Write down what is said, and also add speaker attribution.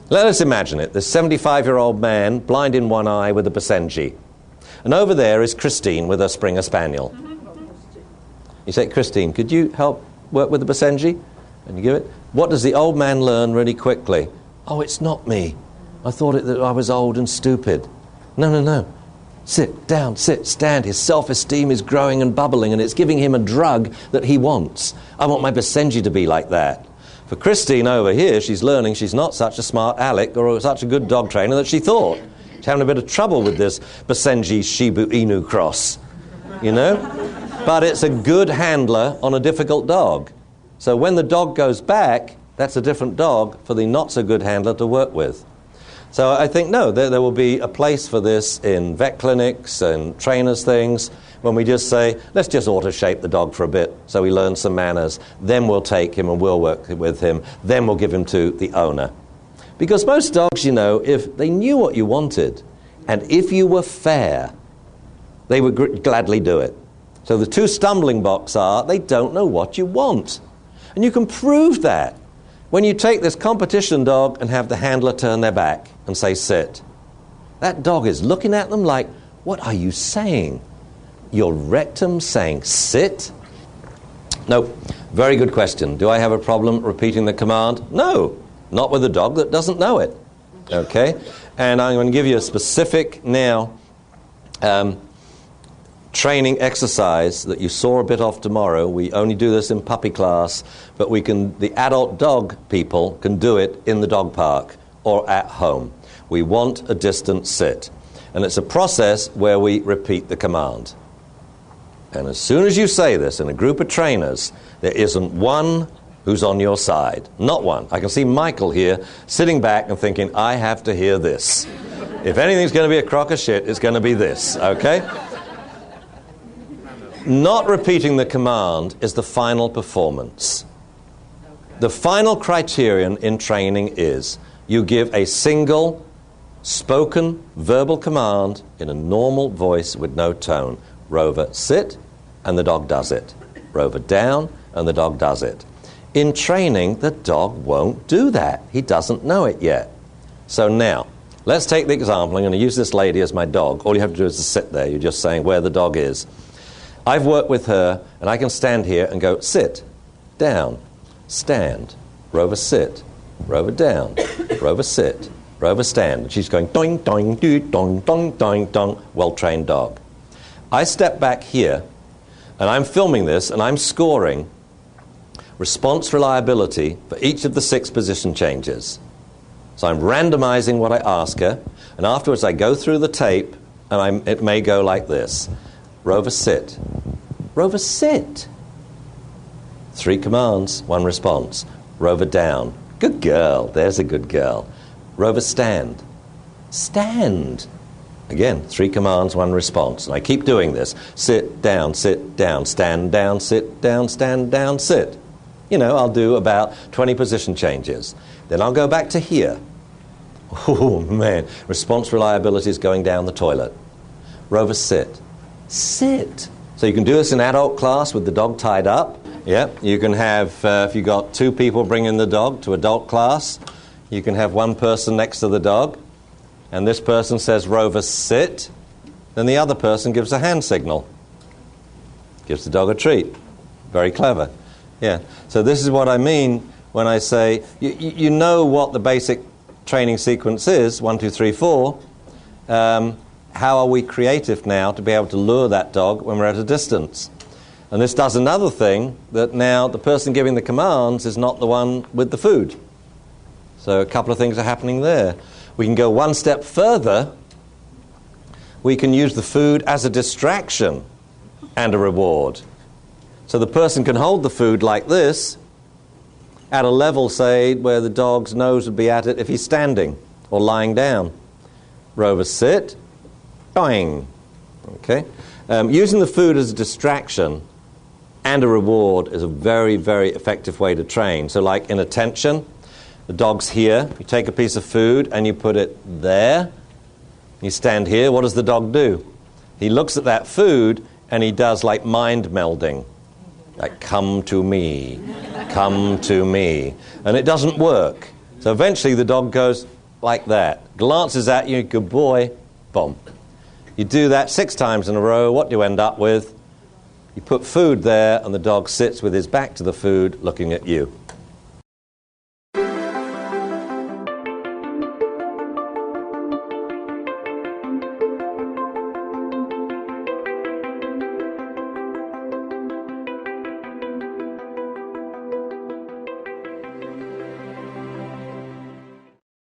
Speaker 1: Let us imagine it. This 75-year-old man, blind in one eye with a Basenji. And over there is Christine with a Springer Spaniel. You say, Christine, could you help work with the Basenji? And you give it. What does the old man learn really quickly? Oh, it's not me. I thought that I was old and stupid. No. Sit, down, sit, stand. His self-esteem is growing and bubbling, and it's giving him a drug that he wants. I want my Basenji to be like that. For Christine over here, she's learning she's not such a smart aleck or such a good dog trainer that she thought. She's having a bit of trouble with this Basenji Shiba Inu cross, you know? But it's a good handler on a difficult dog. So when the dog goes back, that's a different dog for the not-so-good handler to work with. So I think, no, there will be a place for this in vet clinics and trainers' things when we just say, let's just auto-shape the dog for a bit so he learns some manners. Then we'll take him and we'll work with him. Then we'll give him to the owner. Because most dogs, you know, if they knew what you wanted and if you were fair, they would gladly do it. So the two stumbling blocks are they don't know what you want. And you can prove that when you take this competition dog and have the handler turn their back and say, sit. That dog is looking at them like, what are you saying? Your rectum saying, sit? No. Very good question. Do I have a problem repeating the command? No. Not with a dog that doesn't know it. Okay? And I'm going to give you a specific now training exercise that you saw a bit of tomorrow. We only do this in puppy class, but the adult dog people can do it in the dog park or at home. We want a distant sit. And it's a process where we repeat the command. And as soon as you say this in a group of trainers, there isn't one who's on your side. Not one. I can see Michael here sitting back and thinking, I have to hear this. If anything's going to be a crock of shit, it's going to be this, okay? Not repeating the command is the final performance. The final criterion in training is you give a single spoken verbal command in a normal voice with no tone. Rover, sit, and the dog does it. Rover, down, and the dog does it. In training, the dog won't do that. He doesn't know it yet. So now, let's take the example. I'm going to use this lady as my dog. All you have to do is to sit there. You're just saying where the dog is. I've worked with her, and I can stand here and go, sit, down, stand, Rover, sit, Rover, down, Rover, sit, Rover, stand. And she's going, doing, doing, do, dong, dong, dong, dong, well-trained dog. I step back here, and I'm filming this, and I'm scoring response reliability for each of the 6 position changes. So I'm randomizing what I ask her, and afterwards I go through the tape, and it may go like this. Rover, sit. Rover, sit. 3 commands, 1 response. Rover, down. Good girl. There's a good girl. Rover, stand. Stand. Again, 3 commands, 1 response. And I keep doing this. Sit, down, stand down, sit, down, stand down, sit. You know, I'll do about 20 position changes. Then I'll go back to here. Oh, man. Response reliability is going down the toilet. Rover, sit. Sit. So you can do this in adult class with the dog tied up. Yeah. You can have, if you've got 2 people bringing the dog to adult class, you can have 1 person next to the dog, and this person says, Rover, sit. Then the other person gives a hand signal. Gives the dog a treat. Very clever. Yeah. So this is what I mean when I say, you know what the basic training sequence is, 1, 2, 3, 4. How are we creative now to be able to lure that dog when we're at a distance? And this does another thing, that now the person giving the commands is not the one with the food. So a couple of things are happening there. We can go 1 step further. We can use the food as a distraction and a reward. So the person can hold the food like this at a level, say, where the dog's nose would be at it if he's standing or lying down. Rover, sit. Boing. Okay? Using the food as a distraction and a reward is a very, very effective way to train. So like in attention, the dog's here. You take a piece of food and you put it there. You stand here. What does the dog do? He looks at that food and he does like mind melding. Like, come to me. Come to me. And it doesn't work. So eventually the dog goes like that, glances at you, good boy, boom. You do that 6 times in a row, what do you end up with? You put food there and the dog sits with his back to the food looking at you.